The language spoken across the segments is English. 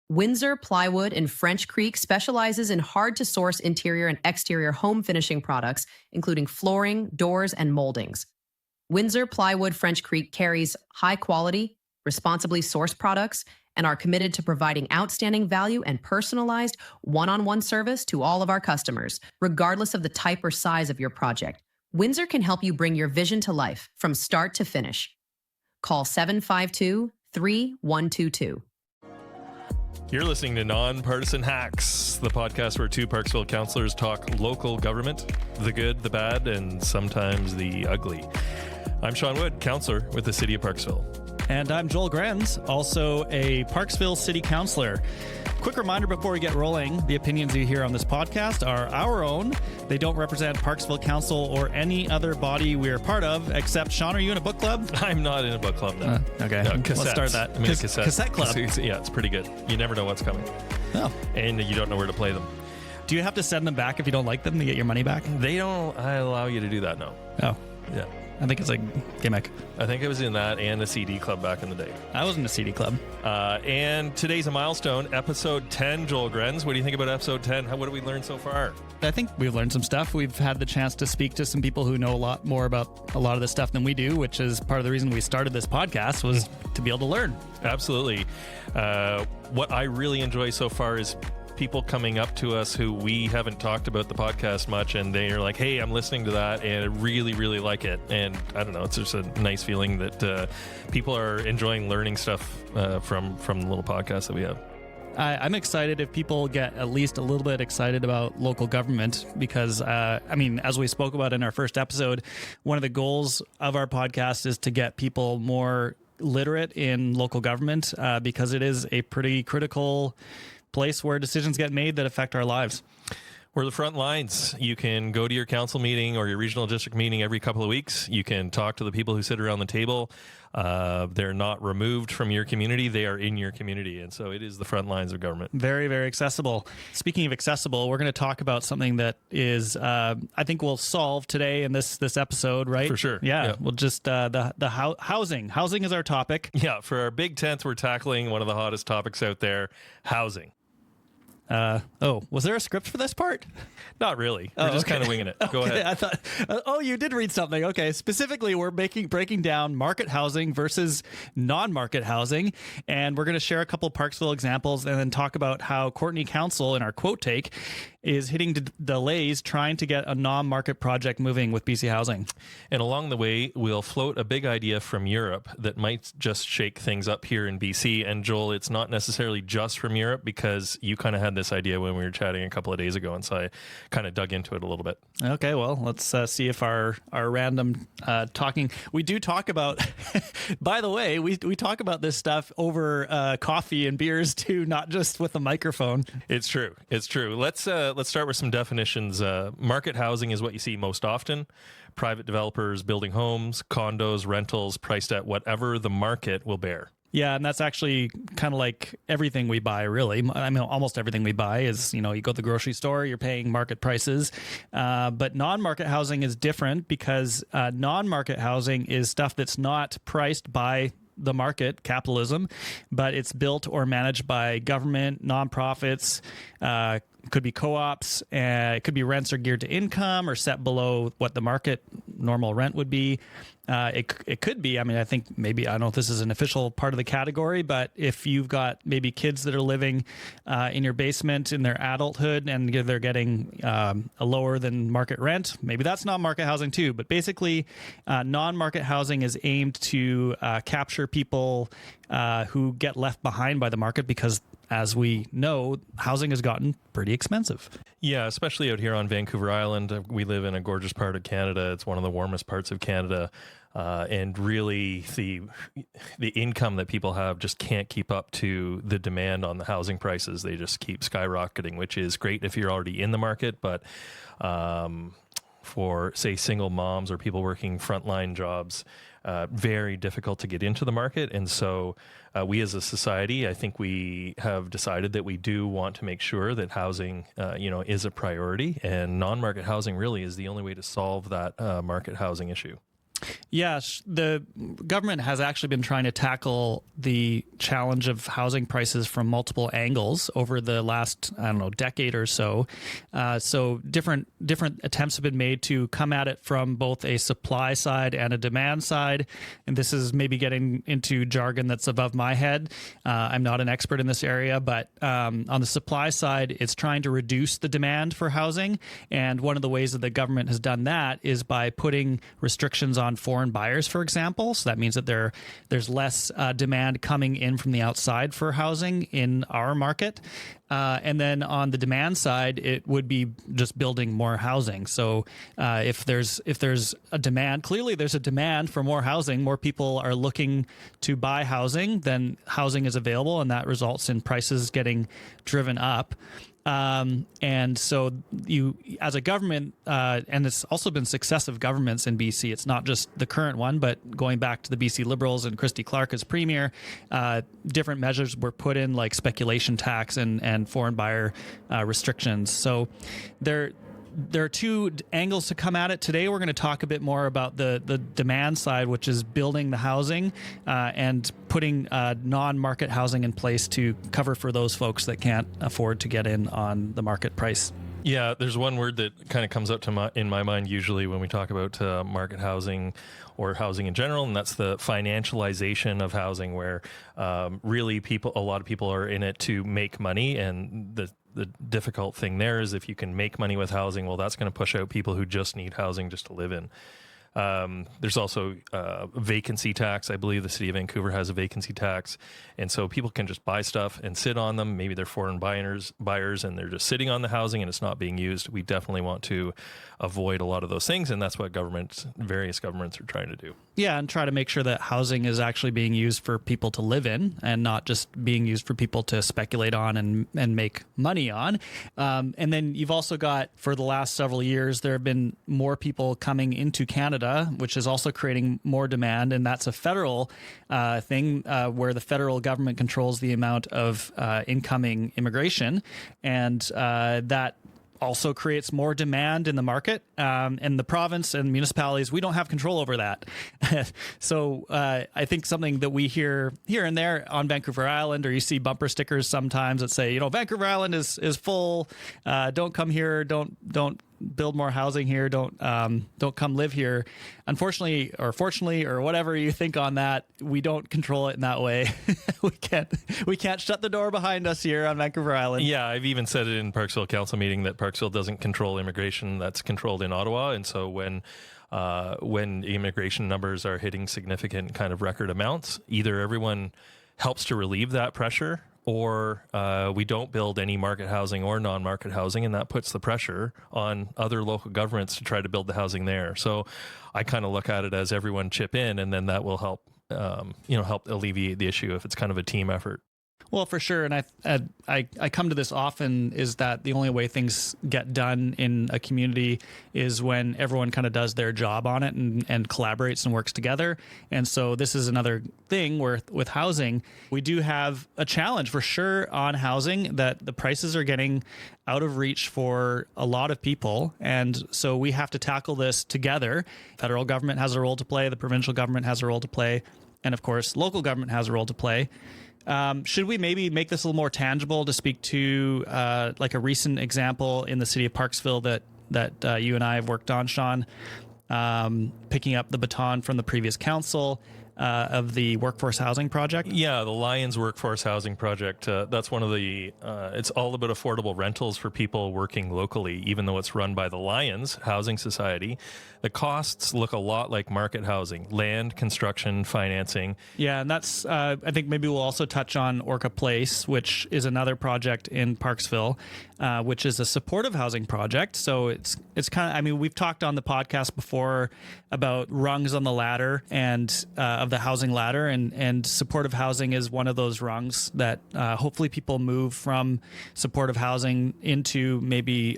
Windsor Plywood in French Creek specializes in hard-to-source interior and exterior home finishing products, including flooring, doors, and moldings. Windsor Plywood French Creek carries high-quality, responsibly sourced products and are committed to providing outstanding value and personalized one-on-one service to all of our customers, regardless of the type or size of your project. Windsor can help you bring your vision to life from start to finish. Call 752-3122. You're listening to Non-Partisan Hacks, the podcast where two Parksville councillors talk local government, the good, the bad, and sometimes the ugly. I'm Sean Wood, councillor with the City of Parksville. And I'm Joel Grenz, also a Parksville City Councillor. Quick reminder before we get rolling, the opinions you hear on this podcast are our own. They don't represent Parksville Council or any other body we're part of, except, Sean, are you in a book club? I'm not in a book club, no. Okay, no, let's start that. I'm in a cassette club. Yeah, it's pretty good. You never know what's coming. Oh. And you don't know where to play them. Do you have to send them back if you don't like them to get your money back? They don't allow you to do that, no. Oh. Yeah. I think it's a gimmick. I think I was in that and the CD club back in the day. I was in a CD club. And today's a milestone, episode 10, Joel Grenz. What do you think about episode 10? What have we learned so far? I think we've learned some stuff. We've had the chance to speak to some people who know a lot more about a lot of this stuff than we do, which is part of the reason we started this podcast, was to be able to learn. Absolutely. What I really enjoy so far is people coming up to us who we haven't talked about the podcast much, and they're like, hey, I'm listening to that and I really, really like it. And I don't know, it's just a nice feeling that people are enjoying learning stuff from the little podcast that we have. I'm excited if people get at least a little bit excited about local government because, as we spoke about in our first episode, one of the goals of our podcast is to get people more literate in local government because it is a pretty critical place where decisions get made that affect our lives. We're the front lines. You can go to your council meeting or your regional district meeting every couple of weeks. You can talk to the people who sit around the table. They're not removed from your community. They are in your community. And so it is the front lines of government. Very, very accessible. Speaking of accessible, we're going to talk about something that is, I think we'll solve today in this episode, right? For sure. Yeah. We'll just, the housing. Housing is our topic. Yeah. For our big 10th, we're tackling one of the hottest topics out there, housing. Was there a script for this part? Not really. We're just kind of winging it. Go ahead. I thought, you did read something. Okay. Specifically, we're breaking down market housing versus non-market housing. And we're going to share a couple Parksville examples and then talk about how Courtenay Council, in our quote take, is hitting delays trying to get a non-market project moving with BC Housing. And along the way, we'll float a big idea from Europe that might just shake things up here in BC. And Joel, it's not necessarily just from Europe because you kind of had this idea when we were chatting a couple of days ago. And so I kind of dug into it a little bit. Okay, well, let's see if our random talking... We do talk about... By the way, we talk about this stuff over coffee and beers too, not just with a microphone. It's true. Let's start with some definitions. Market housing is what you see most often. Private developers building homes, condos, rentals, priced at whatever the market will bear. Yeah, and that's actually kind of like everything we buy, really. I mean, almost everything we buy is, you go to the grocery store, you're paying market prices. But non-market housing is different because non-market housing is stuff that's not priced by the market, capitalism, but it's built or managed by government, nonprofits, could be co-ops, it could be rents are geared to income or set below what the market normal rent would be. It could be, I think maybe, I don't know if this is an official part of the category, but if you've got maybe kids that are living in your basement in their adulthood and they're getting a lower than market rent, maybe that's not market housing too. But basically, non-market housing is aimed to capture people who get left behind by the market because, as we know, housing has gotten pretty expensive. Yeah, especially out here on Vancouver Island. We live in a gorgeous part of Canada. It's one of the warmest parts of Canada. And really, the income that people have just can't keep up to the demand on the housing prices. They just keep skyrocketing, which is great if you're already in the market. But for, say, single moms or people working frontline jobs, very difficult to get into the market. And so we as a society, I think we have decided that we do want to make sure that housing, is a priority. And non-market housing really is the only way to solve that market housing issue. Yes, the government has actually been trying to tackle the challenge of housing prices from multiple angles over the last, decade or so. So different attempts have been made to come at it from both a supply side and a demand side. And this is maybe getting into jargon that's above my head. I'm not an expert in this area, but on the supply side, it's trying to reduce the demand for housing. And one of the ways that the government has done that is by putting restrictions on foreign buyers, for example. So that means that there's less demand coming in from the outside for housing in our market. And then on the demand side, it would be just building more housing. So if there's a demand, clearly there's a demand for more housing, more people are looking to buy housing, then housing is available, and that results in prices getting driven up. And so you, as a government, and it's also been successive governments in BC, it's not just the current one, but going back to the BC Liberals and Christy Clark as premier, different measures were put in, like speculation tax and foreign buyer restrictions. So there are two angles to come at it. Today, we're going to talk a bit more about the demand side, which is building the housing and putting non-market housing in place to cover for those folks that can't afford to get in on the market price. Yeah, there's one word that kind of comes up in my mind usually when we talk about market housing or housing in general, and that's the financialization of housing, where really a lot of people are in it to make money, and the difficult thing there is if you can make money with housing, well, that's going to push out people who just need housing just to live in. There's also vacancy tax. I believe the city of Vancouver has a vacancy tax. And so people can just buy stuff and sit on them. Maybe they're foreign buyers and they're just sitting on the housing and it's not being used. We definitely want to avoid a lot of those things. And that's what various governments are trying to do. Yeah, and try to make sure that housing is actually being used for people to live in and not just being used for people to speculate on and make money on. And then you've also got, for the last several years, there have been more people coming into Canada, which is also creating more demand. And that's a federal thing where the federal government controls the amount of incoming immigration. And that also creates more demand in the market. And the province and municipalities, we don't have control over that. So I think something that we hear here and there on Vancouver Island, or you see bumper stickers sometimes that say, Vancouver Island is full. Don't come here. Don't build more housing here. Don't come live here. Unfortunately, or fortunately, or whatever you think on that, we don't control it in that way. we can't shut the door behind us here on Vancouver Island. Yeah, I've even said it in Parksville Council meeting that Parksville doesn't control immigration. That's controlled in Ottawa. And so when immigration numbers are hitting significant kind of record amounts, either everyone helps to relieve that pressure, or we don't build any market housing or non-market housing, and that puts the pressure on other local governments to try to build the housing there. So I kind of look at it as everyone chip in, and then that will help, help alleviate the issue if it's kind of a team effort. Well, for sure. And I come to this often, is that the only way things get done in a community is when everyone kind of does their job on it and collaborates and works together. And so this is another thing where with housing, we do have a challenge for sure on housing, that the prices are getting out of reach for a lot of people. And so we have to tackle this together. Federal government has a role to play. The provincial government has a role to play. And of course, local government has a role to play. Should we maybe make this a little more tangible to speak to like a recent example in the city of Parksville that you and I have worked on, Sean, picking up the baton from the previous council of the workforce housing project? Yeah, the Lions Workforce Housing Project. That's one of the, it's all about affordable rentals for people working locally, even though it's run by the Lions Housing Society. The costs look a lot like market housing: land, construction, financing. Yeah, and that's, I think maybe we'll also touch on Orca Place, which is another project in Parksville, which is a supportive housing project. So it's kind of, we've talked on the podcast before about rungs on the ladder and of of the housing ladder, and supportive housing is one of those rungs that hopefully people move from supportive housing into maybe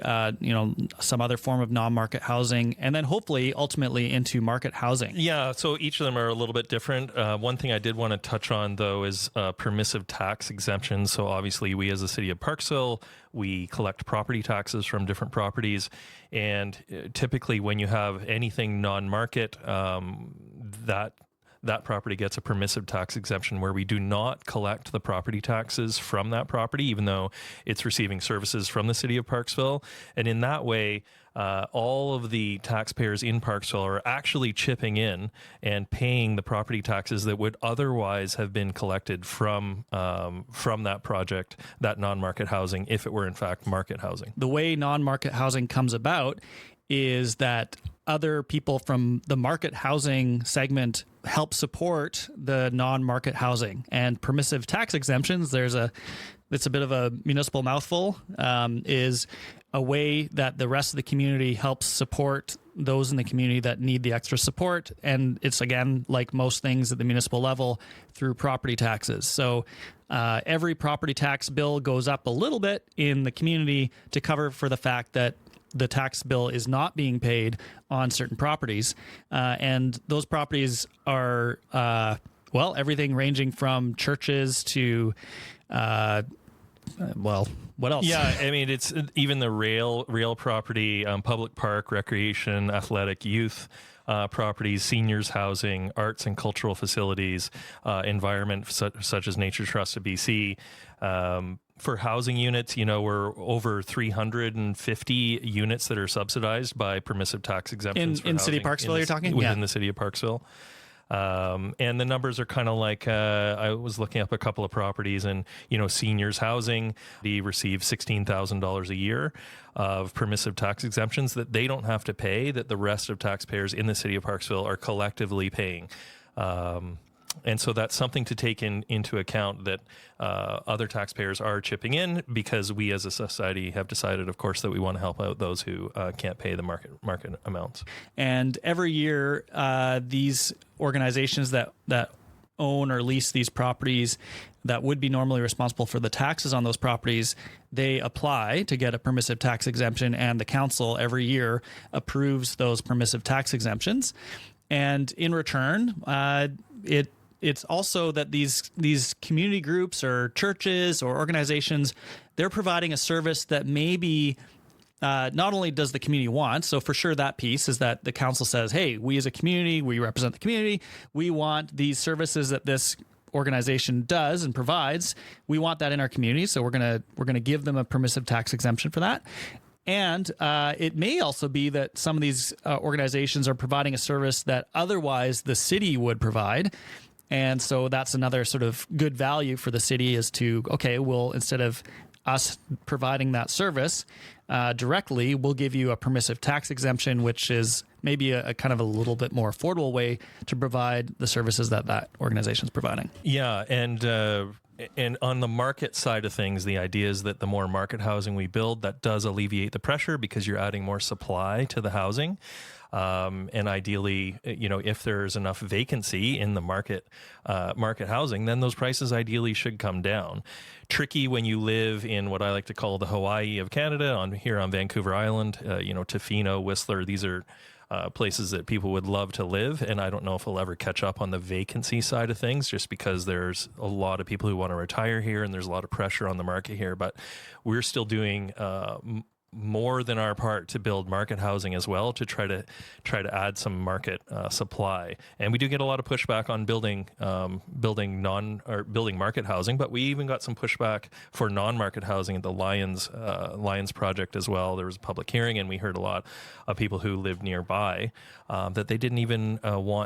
some other form of non-market housing, and then hopefully ultimately into market housing. Yeah, so each of them are a little bit different. One thing I did want to touch on, though, is permissive tax exemptions. So obviously we as the city of Parksville, we collect property taxes from different properties. And typically when you have anything non-market, that property gets a permissive tax exemption where we do not collect the property taxes from that property, even though it's receiving services from the city of Parksville. And in that way, all of the taxpayers in Parksville are actually chipping in and paying the property taxes that would otherwise have been collected from that project, that non-market housing, if it were in fact market housing. The way non-market housing comes about is that other people from the market housing segment help support the non-market housing. And permissive tax exemptions, it's a bit of a municipal mouthful, is a way that the rest of the community helps support those in the community that need the extra support. And it's, again, like most things at the municipal level, through property taxes. So every property tax bill goes up a little bit in the community to cover for the fact that the tax bill is not being paid on certain properties. And those properties are, everything ranging from churches to, what else? Yeah, I mean, it's even the rail property, public park, recreation, athletic, youth properties, seniors housing, arts and cultural facilities, environment such as Nature Trust of BC. For housing units, we're over 350 units that are subsidized by permissive tax exemptions. In City of Parksville, you're talking? Within the City of Parksville. And the numbers are kind of like, I was looking up a couple of properties, and, seniors housing, they receive $16,000 a year of permissive tax exemptions that they don't have to pay, that the rest of taxpayers in the City of Parksville are collectively paying. And so that's something to take into account, that other taxpayers are chipping in, because we as a society have decided, of course, that we want to help out those who can't pay the market amounts. And every year, these organizations that own or lease these properties that would be normally responsible for the taxes on those properties, they apply to get a permissive tax exemption, and the council every year approves those permissive tax exemptions. And in return, it's also that these community groups or churches or organizations, they're providing a service that maybe not only does the community want, so for sure that piece is that the council says, hey, we as a community, we represent the community, we want these services that this organization does and provides, we want that in our community, so we're gonna give them a permissive tax exemption for that. And it may also be that some of these organizations are providing a service that otherwise the city would provide. And so that's another sort of good value for the city, is to, okay, well, instead of us providing that service directly, we'll give you a permissive tax exemption, which is maybe a kind of a little bit more affordable way to provide the services that organization is providing. Yeah, and on the market side of things, the idea is that the more market housing we build, that does alleviate the pressure, because you're adding more supply to the housing. And ideally, if there's enough vacancy in the market housing, then those prices ideally should come down. Tricky when you live in what I like to call the Hawaii of Canada, here on Vancouver Island. Tofino, Whistler, these are places that people would love to live, and I don't know if we'll ever catch up on the vacancy side of things, just because there's a lot of people who want to retire here, and there's a lot of pressure on the market here. But we're still doing more than our part to build market housing as well, to try to add some market supply. And we do get a lot of pushback on building market housing, but we even got some pushback for non-market housing at the Lions project as well. There was a public hearing, and we heard a lot of people who lived nearby that they didn't even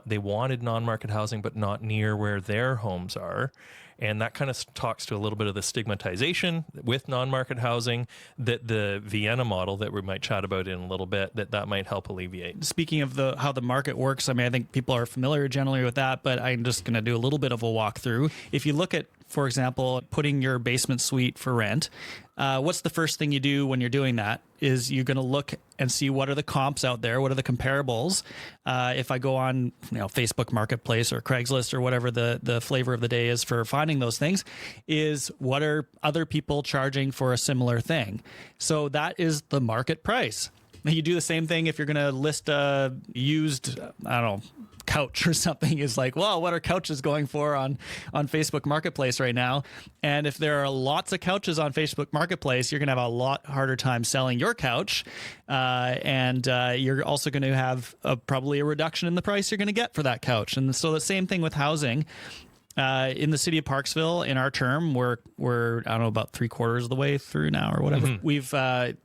they wanted non-market housing, but not near where their homes are. And that kind of talks to a little bit of the stigmatization with non-market housing that the Vienna model that we might chat about in a little bit, that might help alleviate. Speaking of how the market works, I mean, I think people are familiar generally with that, but I'm just going to do a little bit of a walkthrough. If you look at for example, putting your basement suite for rent, what's the first thing you do when you're doing that? Is you're going to look and see what are the comps out there, what are the comparables. If I go on, Facebook Marketplace or Craigslist or whatever the flavor of the day is for finding those things, is what are other people charging for a similar thing? So that is the market price. You do the same thing if you're going to list a used, couch or something. Is like, well, what are couches going for on Facebook Marketplace right now? And if there are lots of couches on Facebook Marketplace, you're going to have a lot harder time selling your couch. And you're also going to have probably a reduction in the price you're going to get for that couch. And so the same thing with housing. In the city of Parksville, in our term, we're about 3/4 of the way through now or whatever. Mm-hmm. We've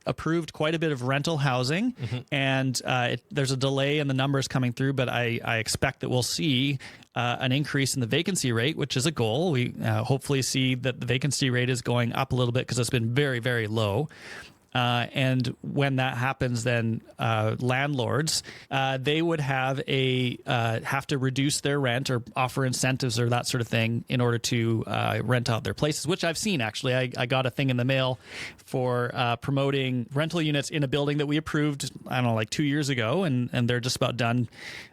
approved quite a bit of rental housing, and there's a delay in the numbers coming through, but I expect that we'll see an increase in the vacancy rate, which is a goal. We hopefully see that the vacancy rate is going up a little bit because it's been very, very low. And when that happens, then landlords they would have to reduce their rent or offer incentives or that sort of thing in order to rent out their places, which I've seen actually. I got a thing in the mail for promoting rental units in a building that we approved, like 2 years ago, and they're just about done.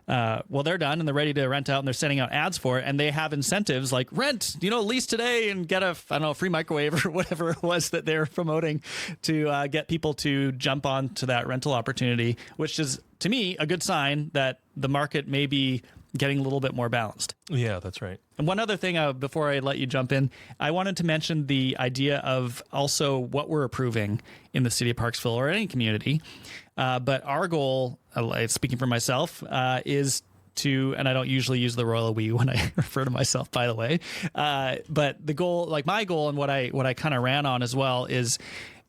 They're done and they're ready to rent out, and they're sending out ads for it, and they have incentives like rent, lease today and get a free microwave or whatever it was that they're promoting to get people to jump on to that rental opportunity, which is, to me, a good sign that the market may be getting a little bit more balanced. Yeah, that's right. And one other thing, before I let you jump in, I wanted to mention the idea of also what we're approving in the city of Parksville or any community. But our goal, speaking for myself, is to, and I don't usually use the royal we when I refer to myself, by the way, but the goal, like my goal and what I kind of ran on as well is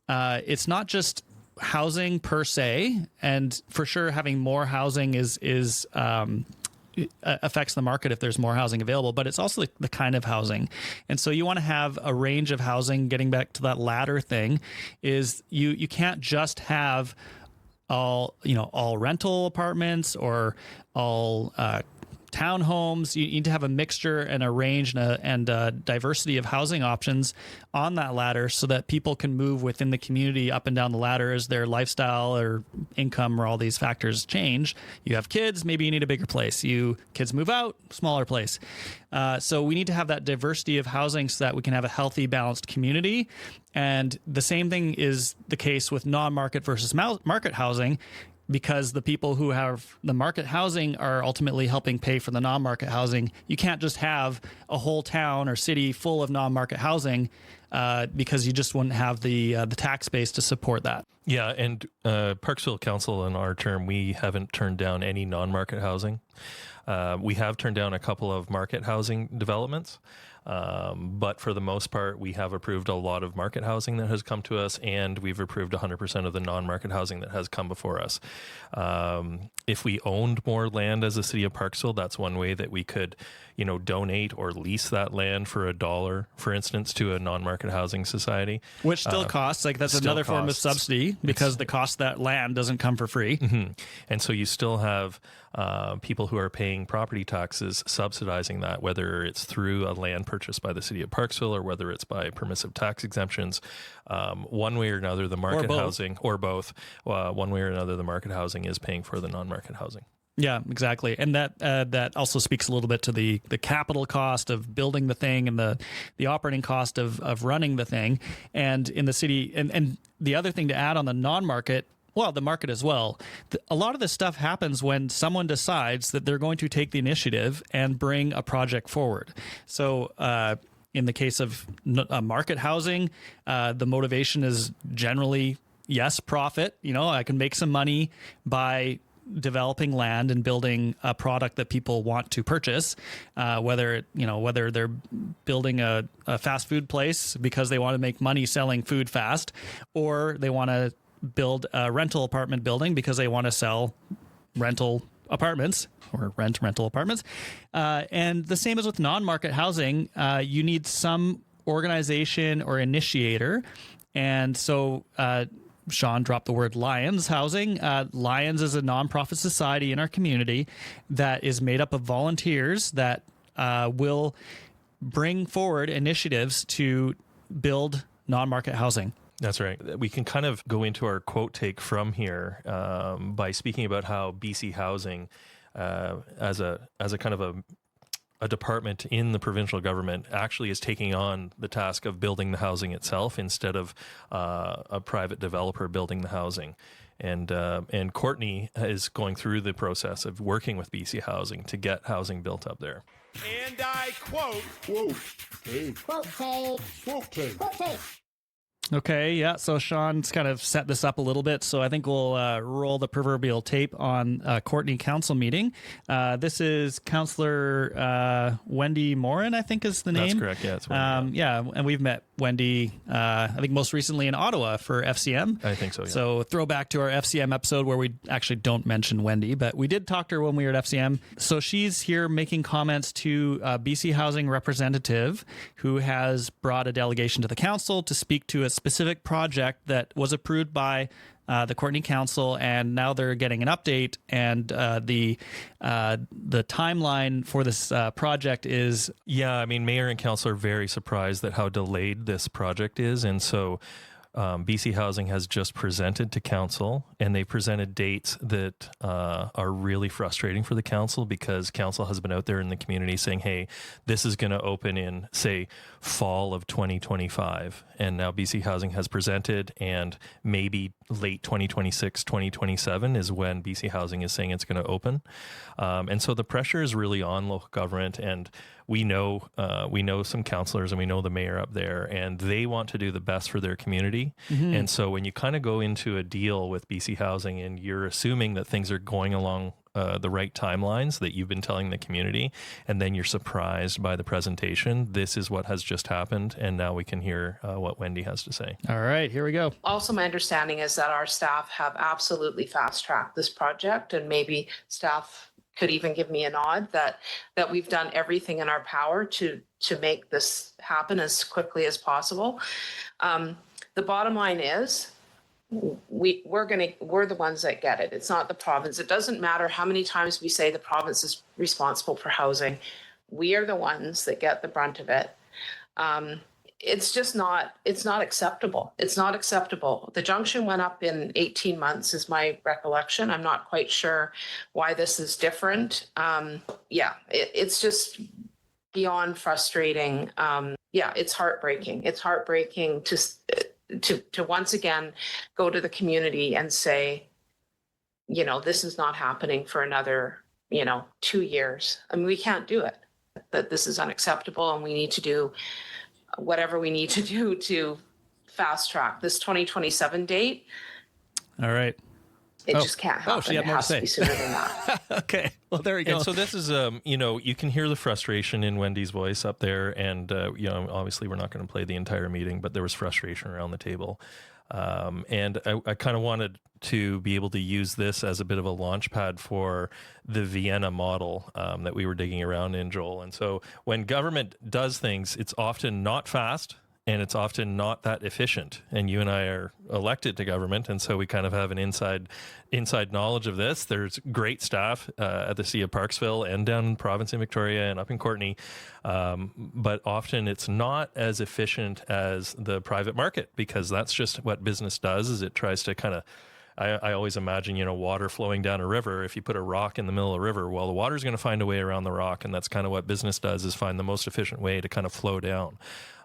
it's not just housing per se, and for sure having more housing is affects the market if there's more housing available, but it's also the kind of housing. And so you want to have a range of housing. Getting back to that ladder thing, is you can't just have all rental apartments or all townhomes. You need to have a mixture and a range and a diversity of housing options on that ladder so that people can move within the community up and down the ladder as their lifestyle or income or all these factors change. You have kids, maybe you need a bigger place. Kids move out, smaller place. So we need to have that diversity of housing so that we can have a healthy, balanced community. And the same thing is the case with non-market versus market housing, because the people who have the market housing are ultimately helping pay for the non-market housing. You can't just have a whole town or city full of non-market housing because you just wouldn't have the tax base to support that. Yeah, and Parksville Council in our term, we haven't turned down any non-market housing. We have turned down a couple of market housing developments. But for the most part, we have approved a lot of market housing that has come to us, and we've approved 100% of the non-market housing that has come before us. If we owned more land as a city of Parksville, that's one way that we could, donate or lease that land for $1, for instance, to a non-market housing society. Which still costs, that's another form of subsidy, because the cost of that land doesn't come for free. Mm-hmm. And so you still have people who are paying property taxes subsidizing that, whether it's through a land purchase by the city of Parksville or whether it's by permissive tax exemptions. One way or another, the market housing, or both, one way or another, the market housing is paying for the non-market housing. Yeah, exactly. And that also speaks a little bit to the capital cost of building the thing and the operating cost of running the thing. And in the city, and the other thing to add on the non-market, well, the market as well. A lot of this stuff happens when someone decides that they're going to take the initiative and bring a project forward. So in the case of market housing, the motivation is generally, yes, profit. I can make some money by developing land and building a product that people want to purchase, whether they're building a fast food place because they want to make money selling food fast, or they want to build a rental apartment building because they want to sell rental apartments or rent rental apartments. And the same as with non-market housing, you need some organization or initiator. And so Sean dropped the word Lions Housing. Lions is a nonprofit society in our community that is made up of volunteers that will bring forward initiatives to build non-market housing. That's right. We can kind of go into our quote take from here by speaking about how BC Housing, as a kind of a department in the provincial government, actually is taking on the task of building the housing itself instead of a private developer building the housing. And Courtenay is going through the process of working with BC Housing to get housing built up there. And I quote, quote. Okay, yeah. So Sean's kind of set this up a little bit. So I think we'll roll the proverbial tape on Courtenay Council meeting. This is Councillor Wendy Morin, I think is the name. That's correct. Yeah, it's Wendy. Yeah, and we've met Wendy, I think most recently in Ottawa for FCM. I think so, yeah. So throwback to our FCM episode where we actually don't mention Wendy, but we did talk to her when we were at FCM. So she's here making comments to a BC Housing representative who has brought a delegation to the council to speak to a specific project that was approved by the Courtenay Council, and now they're getting an update. And the timeline for this project is... Yeah, I mean, Mayor and Council are very surprised at how delayed this project is. And so BC Housing has just presented to Council, and they presented dates that are really frustrating for the Council, because Council has been out there in the community saying, hey, this is going to open in, say, fall of 2025. And now BC Housing has presented, and maybe late 2026, 2027 is when BC Housing is saying it's going to open. And so the pressure is really on local government, and we know some councillors and we know the mayor up there, and they want to do the best for their community. Mm-hmm. And so when you kind of go into a deal with BC Housing and you're assuming that things are going along the right timelines that you've been telling the community, and then you're surprised by the presentation, this is what has just happened. And now we can hear what Wendy has to say. All right, here we go. Also, my understanding is that our staff have absolutely fast-tracked this project, and maybe staff could even give me a nod that we've done everything in our power to make this happen as quickly as possible. The bottom line is we're the ones that get it. It's not the province. It doesn't matter how many times we say the province is responsible for housing. We are the ones that get the brunt of it. It's not acceptable. It's not acceptable. The junction went up in 18 months is my recollection. I'm not quite sure why this is different. It's just beyond frustrating. It's heartbreaking. It's heartbreaking to once again go to the community and say, this is not happening for another, 2 years. I mean, we can't do it. That this is unacceptable, and we need to do whatever we need to do to fast track this 2027 date. All right. It just can't happen. It has to be sooner than that. Okay. Well, there we go. And so this is, you can hear the frustration in Wendy's voice up there. And, obviously we're not going to play the entire meeting, but there was frustration around the table. And I kind of wanted to be able to use this as a bit of a launch pad for the Vienna model that we were digging around in, Joel. And so when government does things, it's often not fast, and it's often not that efficient. And you and I are elected to government, and so we kind of have an inside knowledge of this. There's great staff at the City of Parksville and down in the province in Victoria and up in Courtenay, but often it's not as efficient as the private market, because that's just what business does. Is it tries to kind of, I always imagine, water flowing down a river. If you put a rock in the middle of the river, well, the water's going to find a way around the rock, and that's kind of what business does, is find the most efficient way to kind of flow down.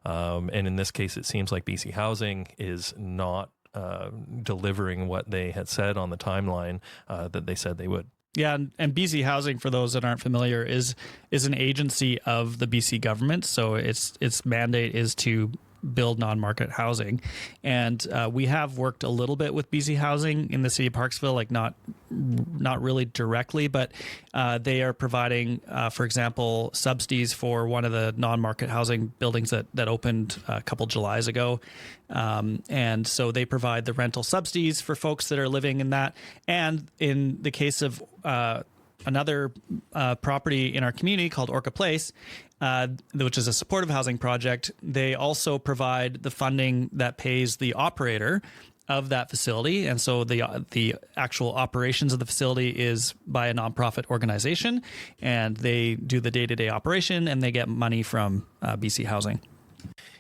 And in this case, it seems like BC Housing is not delivering what they had said on the timeline that they said they would. Yeah, and BC Housing, for those that aren't familiar, is an agency of the BC government. So its mandate is to build non-market housing. And we have worked a little bit with BC Housing in the city of Parksville, like not really directly, but they are providing, for example, subsidies for one of the non-market housing buildings that opened a couple Julys ago. And so they provide the rental subsidies for folks that are living in that. And in the case of another property in our community called Orca Place, which is a supportive housing project. They also provide the funding that pays the operator of that facility, and so the actual operations of the facility is by a nonprofit organization, and they do the day-to-day operation, and they get money from BC Housing.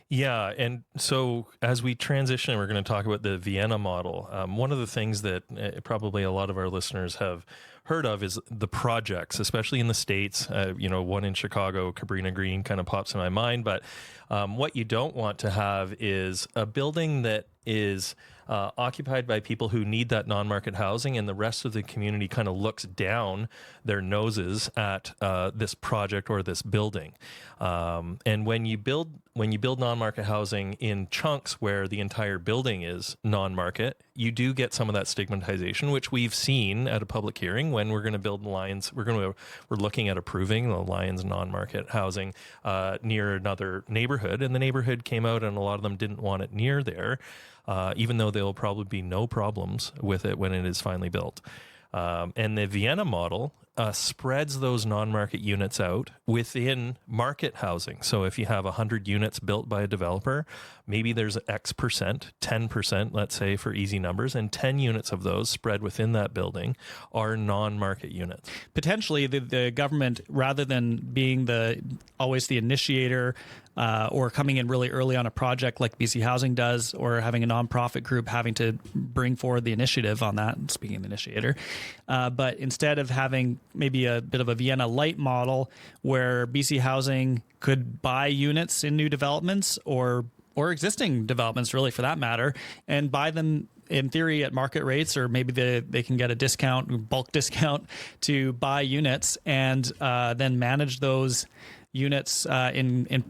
Yeah, and so as we transition, we're going to talk about the Vienna model. One of the things that probably a lot of our listeners have heard of is the projects, especially in the States. One in Chicago, Cabrini Green, kind of pops in my mind. But what you don't want to have is a building that is occupied by people who need that non-market housing, and the rest of the community kind of looks down their noses at this project or this building. And when you build non-market housing in chunks where the entire building is non-market, you do get some of that stigmatization, which we've seen at a public hearing when we're going to build Lions. We're looking at approving the Lions non-market housing near another neighborhood, and the neighborhood came out, and a lot of them didn't want it near there. Even though there will probably be no problems with it when it is finally built. And the Vienna model spreads those non-market units out within market housing. So if you have 100 units built by a developer, maybe there's X percent, 10%, let's say for easy numbers, and 10 units of those spread within that building are non-market units. Potentially, the government, rather than being always the initiator or coming in really early on a project like BC Housing does, or having a nonprofit group having to bring forward the initiative on that, speaking of the initiator, but instead of having maybe a bit of a Vienna light model where BC Housing could buy units in new developments or existing developments, really, for that matter, and buy them in theory at market rates, or maybe they can get a discount, bulk discount, to buy units, and then manage those units in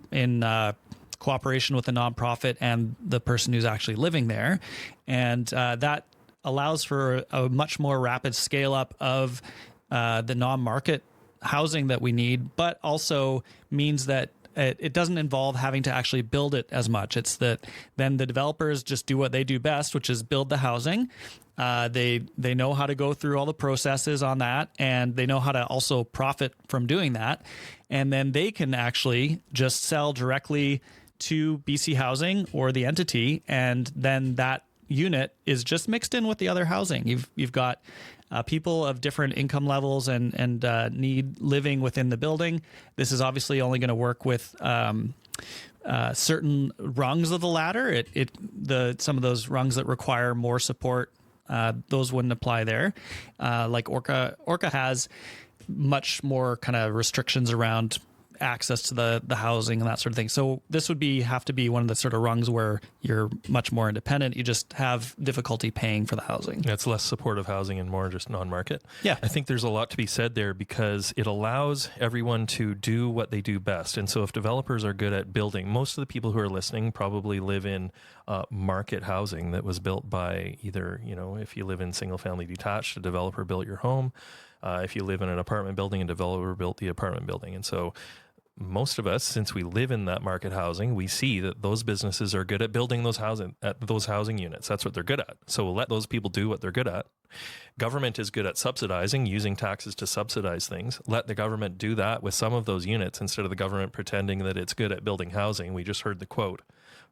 cooperation with the nonprofit and the person who's actually living there. And that allows for a much more rapid scale up of the non-market housing that we need, but also means that it doesn't involve having to actually build it as much. It's that then the developers just do what they do best, which is build the housing. They know how to go through all the processes on that, and they know how to also profit from doing that. And then they can actually just sell directly to BC Housing or the entity, and then that unit is just mixed in with the other housing. You've got people of different income levels and need living within the building. This is obviously only going to work with certain rungs of the ladder. Some of those rungs that require more support, those wouldn't apply there. Like Orca has much more kind of restrictions around access to the housing and that sort of thing. So this would have to be one of the sort of rungs where you're much more independent. You just have difficulty paying for the housing. It's less supportive housing and more just non-market. Yeah. I think there's a lot to be said there because it allows everyone to do what they do best. And so if developers are good at building, most of the people who are listening probably live in market housing that was built by either, if you live in single family detached, a developer built your home. If you live in an apartment building, a developer built the apartment building. And so most of us, since we live in that market housing, we see that those businesses are good at building those housing units. That's what they're good at. So we'll let those people do what they're good at. Government is good at subsidizing, using taxes to subsidize things. Let the government do that with some of those units instead of the government pretending that it's good at building housing. We just heard the quote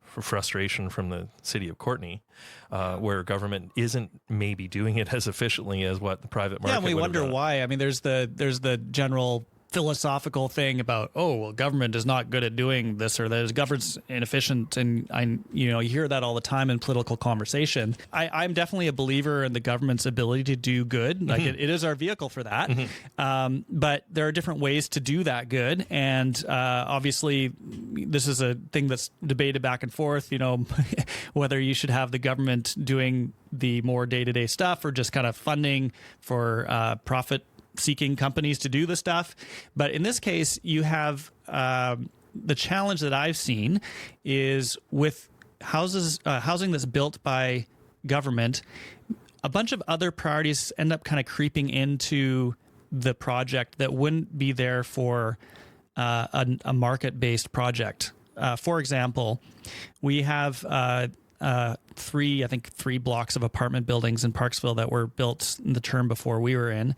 for frustration from the city of Courtenay, where government isn't maybe doing it as efficiently as what the private market. Yeah, we wonder why. I mean, there's the general philosophical thing about, government is not good at doing this, or that government's inefficient, and you hear that all the time in political conversation. I'm definitely a believer in the government's ability to do good. Like it is our vehicle for that. But there are different ways to do that good, and obviously this is a thing that's debated back and forth. Whether you should have the government doing the more day-to-day stuff or just kind of funding for profit seeking companies to do the stuff. But in this case, you have the challenge that I've seen is with housing that's built by government, a bunch of other priorities end up kind of creeping into the project that wouldn't be there for a market-based project. For example, we have three blocks of apartment buildings in Parksville that were built in the term before we were in.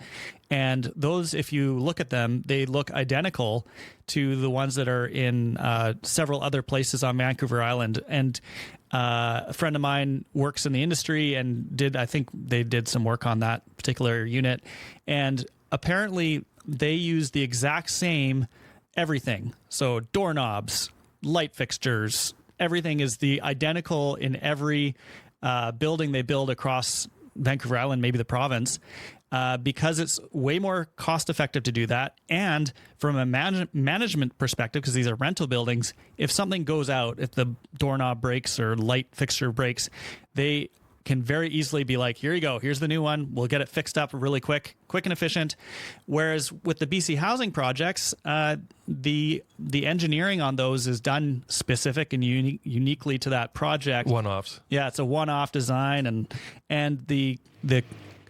And those, if you look at them, they look identical to the ones that are in several other places on Vancouver Island. And a friend of mine works in the industry and I think they did some work on that particular unit. And apparently they use the exact same everything. So doorknobs, light fixtures, everything is the identical in every building they build across Vancouver Island, maybe the province, because it's way more cost effective to do that. And from a management perspective, because these are rental buildings, if something goes out, if the doorknob breaks or light fixture breaks, they can very easily be like, here you go, here's the new one, we'll get it fixed up really quick and efficient. Whereas with the BC housing projects, the engineering on those is done specific and uniquely to that project. One-offs. Yeah, it's a one-off design, and the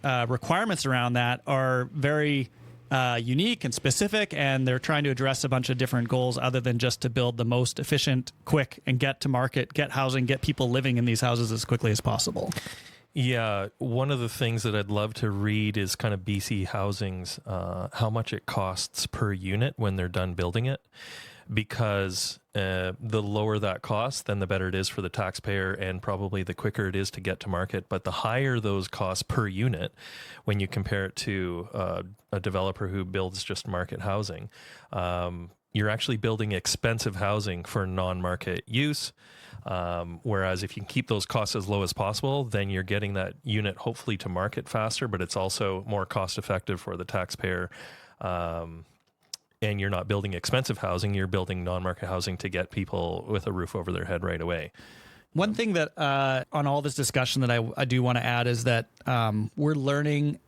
requirements around that are very unique and specific, and they're trying to address a bunch of different goals other than just to build the most efficient, quick, and get to market, get housing, get people living in these houses as quickly as possible. Yeah, one of the things that I'd love to read is kind of BC Housing's how much it costs per unit when they're done building it, because the lower that cost, then the better it is for the taxpayer, and probably the quicker it is to get to market. But the higher those costs per unit, when you compare it to a developer who builds just market housing, you're actually building expensive housing for non-market use. Whereas if you can keep those costs as low as possible, then you're getting that unit hopefully to market faster, but it's also more cost effective for the taxpayer. And you're not building expensive housing, you're building non-market housing to get people with a roof over their head right away. One thing that on all this discussion that I do want to add is that we're learning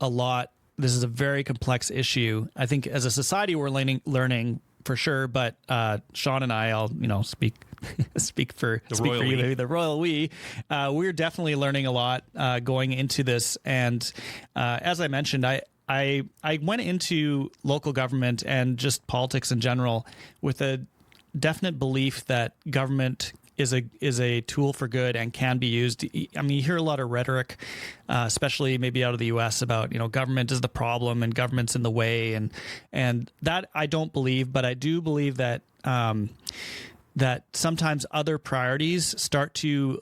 a lot. This is a very complex issue. I think as a society we're learning for sure, but Sean and I'll speak for you, maybe the royal we. We're definitely learning a lot going into this, and as I mentioned, I went into local government and just politics in general with a definite belief that government is a tool for good and can be used. I mean, you hear a lot of rhetoric, especially maybe out of the U.S. about government is the problem and government's in the way, and that I don't believe, but I do believe that that sometimes other priorities start to.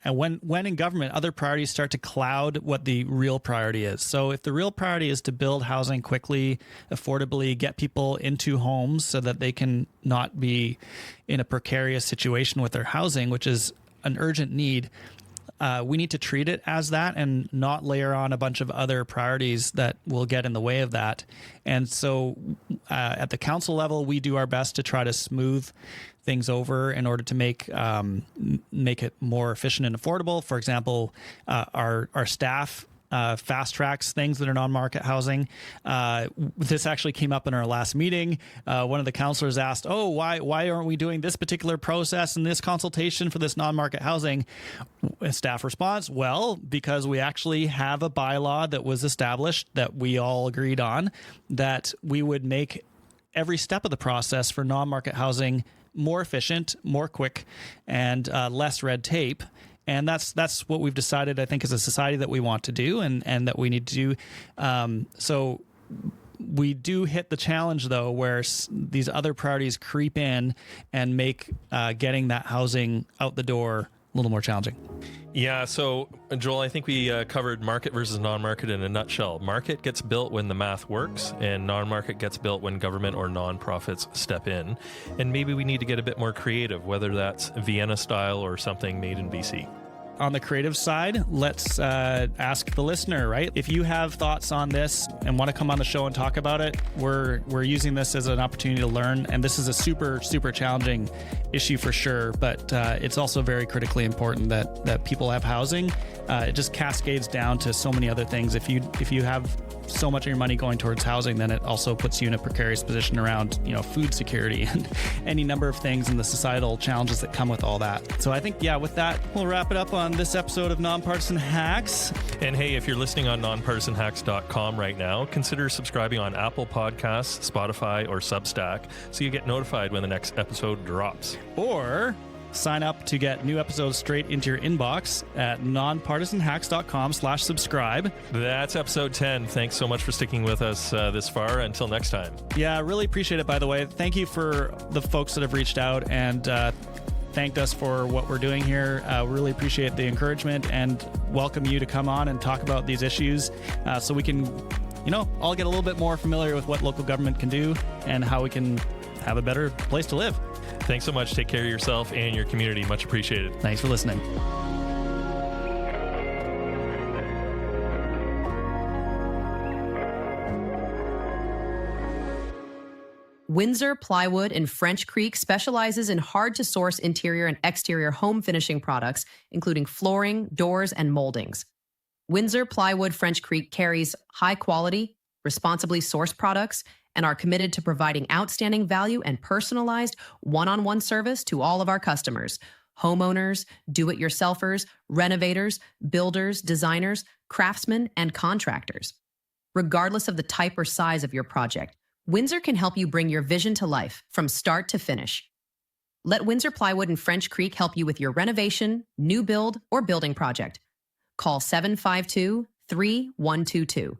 And when in government, other priorities start to cloud what the real priority is. So if the real priority is to build housing quickly, affordably, get people into homes so that they can not be in a precarious situation with their housing, which is an urgent need, we need to treat it as that and not layer on a bunch of other priorities that will get in the way of that. And so at the council level, we do our best to try to smooth things over in order to make it more efficient and affordable. For example, our staff fast tracks things that are non-market housing. This actually came up in our last meeting. One of the councillors asked, why aren't we doing this particular process and this consultation for this non-market housing? Staff response, well, because we actually have a bylaw that was established that we all agreed on, that we would make every step of the process for non-market housing more efficient, more quick, and less red tape. And that's what we've decided, I think, as a society that we want to do and that we need to do. So we do hit the challenge, though, where these other priorities creep in and make getting that housing out the door a little more challenging. Yeah, so Joel, I think we covered market versus non-market in a nutshell. Market gets built when the math works, and non-market gets built when government or non-profits step in. And maybe we need to get a bit more creative, whether that's Vienna style or something made in BC. On the creative side, let's ask the listener, right? If you have thoughts on this and want to come on the show and talk about it, we're using this as an opportunity to learn. And this is a super, super challenging issue for sure. But it's also very critically important that people have housing. It just cascades down to so many other things. If you have so much of your money going towards housing, then it also puts you in a precarious position around, food security and any number of things and the societal challenges that come with all that. So I think, with that, we'll wrap it up on this episode of Non-Partisan Hacks. And hey, if you're listening on nonpartisanhacks.com right now, consider subscribing on Apple Podcasts, Spotify, or Substack so you get notified when the next episode drops. Or Sign up to get new episodes straight into your inbox at nonpartisanhacks.com/subscribe. That's episode 10. Thanks so much for sticking with us this far. Until next time. Yeah, really appreciate it, by the way. Thank you for the folks that have reached out and thanked us for what we're doing here. Really appreciate the encouragement and welcome you to come on and talk about these issues so we can, all get a little bit more familiar with what local government can do and how we can have a better place to live. Thanks so much. Take care of yourself and your community. Much appreciated. Thanks for listening. Windsor Plywood in French Creek specializes in hard-to-source interior and exterior home finishing products, including flooring, doors, and moldings. Windsor Plywood French Creek carries high-quality, responsibly sourced products and are committed to providing outstanding value and personalized one-on-one service to all of our customers: homeowners, do-it-yourselfers, renovators, builders, designers, craftsmen, and contractors. Regardless of the type or size of your project, Windsor can help you bring your vision to life from start to finish. Let Windsor Plywood in French Creek help you with your renovation, new build, or building project. Call 752-3122.